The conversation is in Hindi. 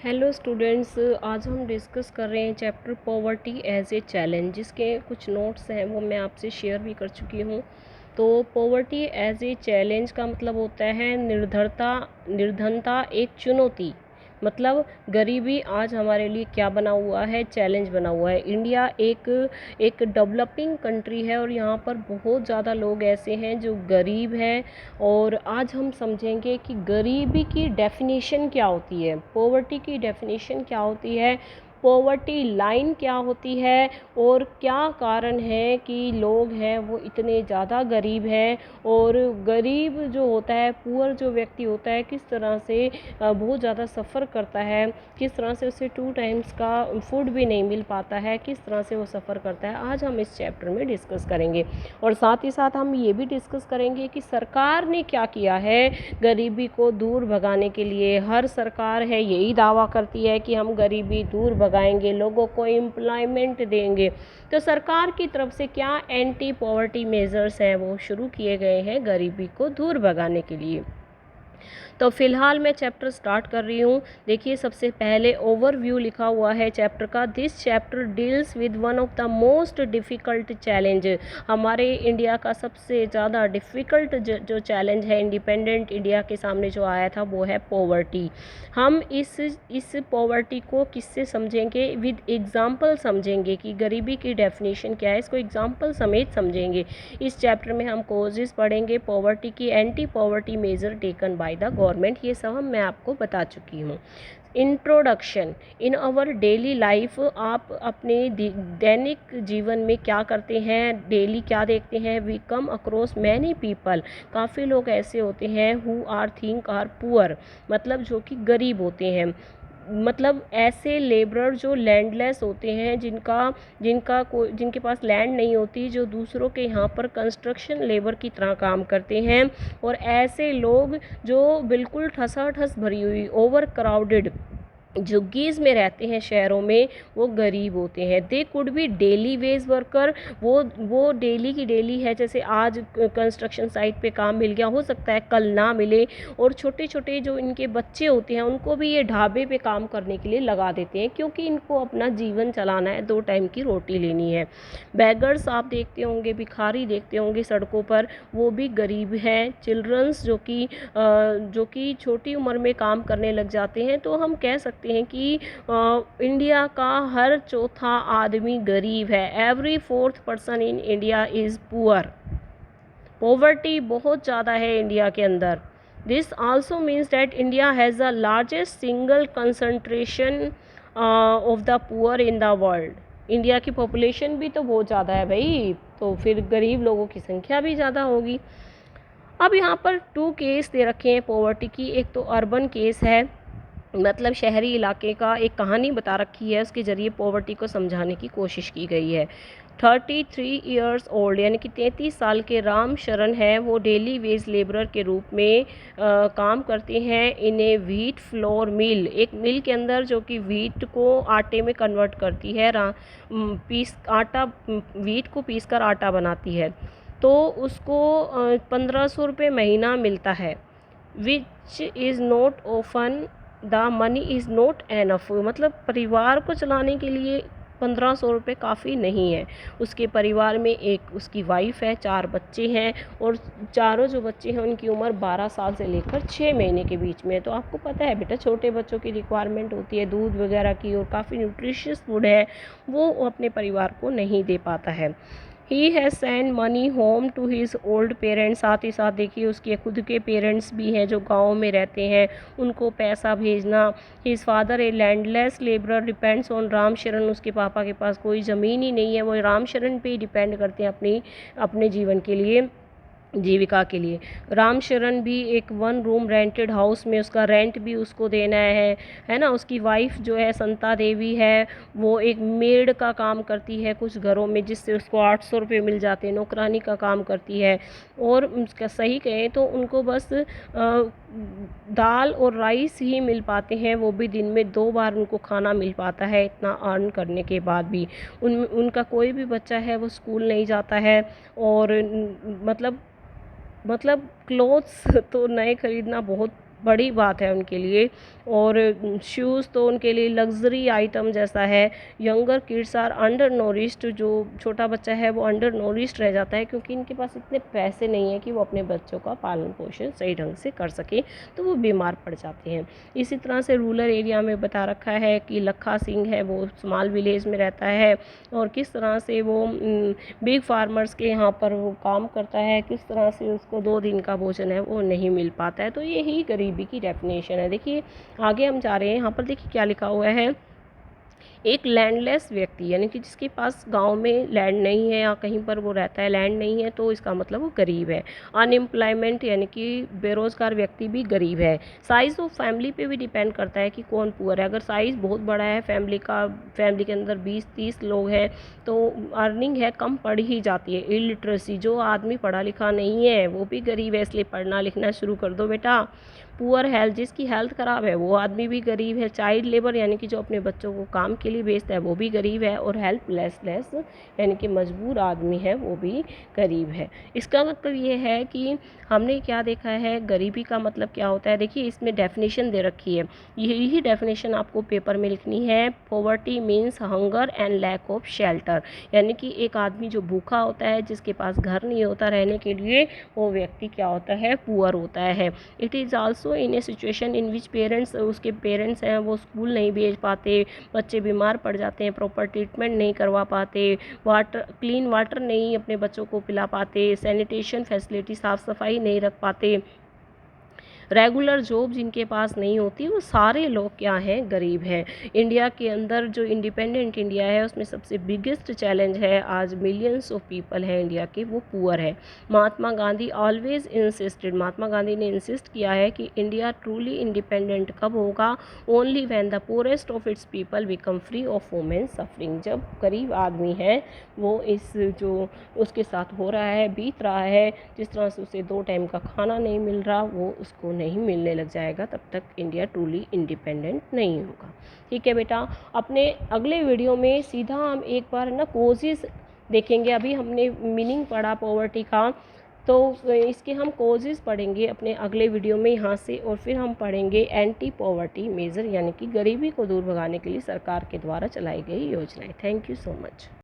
हेलो स्टूडेंट्स, आज हम डिस्कस कर रहे हैं chapter poverty as a challenge, जिसके कुछ नोट्स हैं वो मैं आपसे शेयर भी कर चुकी हूँ। तो पॉवर्टी एज ए चैलेंज का मतलब होता है निर्धनता एक चुनौती। मतलब गरीबी आज हमारे लिए क्या बना हुआ है, चैलेंज बना हुआ है। इंडिया एक डेवलपिंग कंट्री है और यहाँ पर बहुत ज़्यादा लोग ऐसे हैं जो गरीब हैं। और आज हम समझेंगे कि गरीबी की डेफिनेशन क्या होती है, पॉवर्टी की डेफिनेशन क्या होती है, पॉवर्टी लाइन क्या होती है और क्या कारण है कि लोग हैं वो इतने ज़्यादा गरीब हैं। और गरीब जो होता है, पुअर जो व्यक्ति होता है, किस तरह से बहुत ज़्यादा सफ़र करता है, किस तरह से उसे 2 टाइम्स का फूड भी नहीं मिल पाता है, किस तरह से वो सफ़र करता है, आज हम इस चैप्टर में डिस्कस करेंगे। और साथ ही साथ हम ये भी डिस्कस करेंगे कि सरकार ने क्या किया है गरीबी को दूर भगाने के लिए। हर सरकार है यही दावा करती है कि हम गरीबी दूर भगाएंगे, लोगों को एम्प्लॉयमेंट देंगे। तो सरकार की तरफ से क्या एंटी पॉवर्टी मेजर्स हैं वो शुरू किए गए हैं गरीबी को दूर भगाने के लिए। तो फिलहाल मैं चैप्टर स्टार्ट कर रही हूँ। देखिए, सबसे पहले ओवरव्यू लिखा हुआ है चैप्टर का। This chapter deals with one of the most difficult challenge. हमारे इंडिया का सबसे ज़्यादा डिफ़िकल्ट जो चैलेंज है इंडिपेंडेंट इंडिया के सामने जो आया था वो है पॉवर्टी। हम इस पॉवर्टी को किससे समझेंगे, विद एग्जाम्पल समझेंगे कि गरीबी की डेफिनेशन क्या है, इसको एग्जाम्पल समेत समझेंगे। इस चैप्टर में हम कोजेस पढ़ेंगे, पॉवर्टी की, anti poverty measure taken by the government, ये सब मैं आपको बता चुकी हूँ। Introduction. In our daily life, आप अपने दैनिक जीवन में क्या करते हैं, डेली क्या देखते हैं। We come across many people, काफ़ी लोग ऐसे होते हैं who are think are poor, मतलब जो कि गरीब होते हैं। मतलब ऐसे लेबरर जो लैंडलेस होते हैं, जिनके पास लैंड नहीं होती, जो दूसरों के यहाँ पर कंस्ट्रक्शन लेबर की तरह काम करते हैं। और ऐसे लोग जो बिल्कुल ठसाठस भरी हुई ओवर क्राउडेड झुग्गीज़ में रहते हैं शहरों में, वो गरीब होते हैं। They could be daily veg worker, वो डेली की डेली है, जैसे आज कंस्ट्रक्शन साइट पे काम मिल गया, हो सकता है कल ना मिले। और छोटे छोटे जो इनके बच्चे होते हैं उनको भी ये ढाबे पे काम करने के लिए लगा देते हैं, क्योंकि इनको अपना जीवन चलाना है, 2 टाइम की रोटी लेनी है। बैगर्स आप देखते होंगे, भिखारी देखते होंगे सड़कों पर, वो भी गरीब हैं। चिल्ड्रंस जो कि छोटी उम्र में काम करने लग जाते हैं। तो हम कह सकते हैं कि इंडिया का हर चौथा आदमी गरीब है। Every 4th person in India is poor. Poverty बहुत ज़्यादा है इंडिया के अंदर। This also means that India has the largest single concentration of the poor in the world. India की पॉपुलेशन भी तो बहुत ज़्यादा है भाई, तो फिर गरीब लोगों की संख्या भी ज़्यादा होगी। अब यहाँ पर 2 केस दे रखे हैं पॉवर्टी की। एक तो अर्बन केस है, मतलब शहरी इलाके का एक कहानी बता रखी है, उसके ज़रिए पॉवर्टी को समझाने की कोशिश की गई है। 33 ईयर्स ओल्ड, यानी कि 33 साल के राम शरण हैं, वो डेली वेज लेबरर के रूप में काम करते हैं इन ए व्हीट फ्लोर मिल, एक मिल के अंदर जो कि व्हीट को आटे में कन्वर्ट करती है, व्हीट को पीस कर आटा बनाती है। तो उसको 1500 रुपये महीना मिलता है, which is not often, the money is not enough. मतलब परिवार को चलाने के लिए 1500 रुपये काफ़ी नहीं है। उसके परिवार में एक उसकी वाइफ है, 4 बच्चे हैं, और चारों जो बच्चे हैं उनकी उम्र 12 साल से लेकर 6 महीने के बीच में है। तो आपको पता है बेटा, छोटे बच्चों की रिक्वायरमेंट होती है दूध वगैरह की, और काफ़ी न्यूट्रिशियस फूड है, वो अपने परिवार को नहीं दे पाता है। He has send money home to his old parents. साथ ही साथ देखिए, उसके खुद के पेरेंट्स भी हैं जो गांव में रहते हैं, उनको पैसा भेजना। His father A landless labourer depends on Ram शरण। उसके पापा के पास कोई ज़मीन ही नहीं है, वो राम शरण पे ही डिपेंड करते हैं अपने जीवन के लिए, जीविका के लिए। राम शरण भी एक 1 रूम रेंटेड हाउस में, उसका रेंट भी उसको देना है ना। उसकी वाइफ जो है संता देवी है, वो एक मेड का काम करती है कुछ घरों में, जिससे उसको 800 रुपये मिल जाते हैं, नौकरानी का काम करती है। और उसका सही कहें तो उनको बस दाल और राइस ही मिल पाते हैं, वो भी दिन में 2 बार उनको खाना मिल पाता है, इतना अर्न करने के बाद भी। उनका कोई भी बच्चा है वो स्कूल नहीं जाता है। और मतलब क्लोथ्स तो नए खरीदना बहुत बड़ी बात है उनके लिए। और शूज़ तो उनके लिए लग्जरी आइटम जैसा है। यंगर किड्स आर अंडर नोरिश्ड, जो छोटा बच्चा है वो अंडर नोरिश्ड रह जाता है, क्योंकि इनके पास इतने पैसे नहीं है कि वो अपने बच्चों का पालन पोषण सही ढंग से कर सके, तो वो बीमार पड़ जाते हैं। इसी तरह से रूरल एरिया में बता रखा है कि लखा सिंह है वो स्मॉल विलेज में रहता है, और किस तरह से वो बिग फार्मर्स के यहाँ पर वो काम करता है, किस तरह से उसको 2 दिन का भोजन है वो नहीं मिल पाता है। तो यही गरीबी की डेफिनेशन है। देखिए आगे हम जा रहे हैं, यहाँ पर देखिए क्या लिखा हुआ है। एक लैंडलेस व्यक्ति, यानी कि जिसके पास गांव में लैंड नहीं है या कहीं पर वो रहता है, लैंड नहीं है, तो इसका मतलब वो गरीब है। अनएम्प्लॉयमेंट, यानी कि बेरोजगार व्यक्ति भी गरीब है। साइज़ ऑफ फैमिली पे भी डिपेंड करता है कि कौन पुअर है। अगर साइज़ बहुत बड़ा है फैमिली का, फैमिली के अंदर 20-30 लोग हैं, तो अर्निंग है कम पड़ ही जाती है। इलिटरेसी, जो आदमी पढ़ा लिखा नहीं है वो भी गरीब है, इसलिए पढ़ना लिखना शुरू कर दो बेटा। पुअर हेल्थ, जिसकी हेल्थ ख़राब है वो आदमी भी गरीब है। चाइल्ड लेबर, यानी कि जो अपने बच्चों को काम के लिए भेजता है वो भी गरीब है। और हेल्पलेसनेस, यानी कि मजबूर आदमी है वो भी गरीब है। इसका मतलब ये है कि हमने क्या देखा है, गरीबी का मतलब क्या होता है। देखिए इसमें डेफिनेशन दे रखी है, यही डेफिनेशन आपको पेपर में लिखनी है। Poverty means hunger and lack of shelter, यानी कि एक आदमी जो भूखा होता है, जिसके पास घर नहीं होता रहने के लिए, वो व्यक्ति क्या होता है, पुअर होता है। It is also in A situation in which parents, उसके पेरेंट्स हैं वो स्कूल नहीं भेज पाते, बच्चे बीमार पड़ जाते हैं, प्रॉपर ट्रीटमेंट नहीं करवा पाते, वाटर, क्लीन वाटर नहीं अपने बच्चों को पिला पाते, सैनिटेशन फैसिलिटी, साफ़ सफाई नहीं रख पाते, रेगुलर जॉब जिनके पास नहीं होती, वो सारे लोग क्या हैं, गरीब हैं। इंडिया के अंदर जो इंडिपेंडेंट इंडिया है उसमें सबसे बिगेस्ट चैलेंज है, आज मिलियंस ऑफ पीपल हैं इंडिया के, वो पुअर है। महात्मा गांधी ऑलवेज इंसिस्टेड, महात्मा गांधी ने इंसिस्ट किया है कि इंडिया ट्रूली इंडिपेंडेंट कब होगा, only when the poorest of its people become free of women suffering. जब गरीब आदमी है वो इस जो उसके साथ हो रहा है, बीत रहा है, जिस तरह से उसे 2 टाइम का खाना नहीं मिल रहा, वो उसको नहीं मिलने लग जाएगा, तब तक इंडिया ट्रूली इंडिपेंडेंट नहीं होगा। ठीक है बेटा, अपने अगले वीडियो में सीधा हम एक बार ना कोजेज़ देखेंगे। अभी हमने मीनिंग पढ़ा पॉवर्टी का, तो इसके हम कोजेज़ पढ़ेंगे अपने अगले वीडियो में यहाँ से। और फिर हम पढ़ेंगे एंटी पॉवर्टी मेजर, यानी कि गरीबी को दूर भगाने के लिए सरकार के द्वारा चलाई गई योजनाएं। Thank you so much.